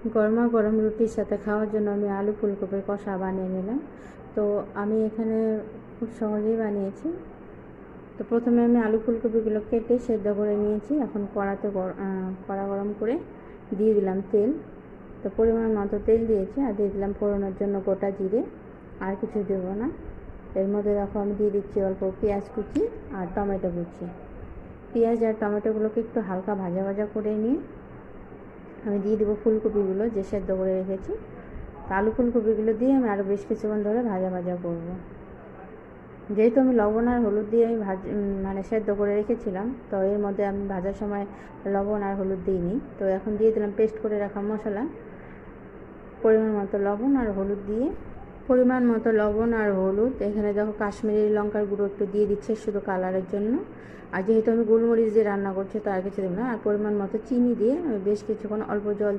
গরমা গরম রুটির সাথে খাওয়ার জন্য আমি আলু ফুলকপির কষা বানিয়ে নিলাম। তো আমি এখানে খুব সহজেই বানিয়েছি। তো প্রথমে আমি আলু ফুলকপিগুলো কেটে সেদ্ধ করে নিয়েছি। এখন কড়া গরম করে দিয়ে দিলাম তেল। তো পরিমাণ মতো তেল দিয়েছি, আর দিয়ে দিলাম ফোড়নের জন্য গোটা জিরে, আর কিছু দেবো না। এর মধ্যে দেখো আমি দিয়ে দিচ্ছি অল্প পেঁয়াজ কুচি আর টমেটো কুচি। পেঁয়াজ আর টমেটোগুলোকে একটু হালকা ভাজা ভাজা করে নিয়ে আমি দিয়ে দেবো ফুলকপিগুলো যে সেদ্ধ করে রেখেছি। আলু ফুলকপিগুলো দিয়ে আমি আরও বেশ কিছুক্ষণ ধরে ভাজা ভাজা করব। যেহেতু আমি লবণ আর হলুদ দিয়ে আমি সেদ্ধ করে রেখেছিলাম, তো এর মধ্যে আমি ভাজার সময় লবণ আর হলুদ দিইনি। তো এখন দিয়ে দিলাম পেস্ট করে রাখা মশলা, পরিমাণ মতো লবণ আর হলুদ দিয়ে এখানে দেখো কাশ্মীরি লঙ্কার গুঁড়ো একটু দিয়ে দিচ্ছে শুধু কালারের জন্য। আর যেহেতু আমি গোলমরিচ দিয়ে রান্না করছি তো আর কিছু দেব না। আর পরিমাণ মতো চিনি দিয়ে আমি বেশ কিছুক্ষণ অল্প জল দিয়ে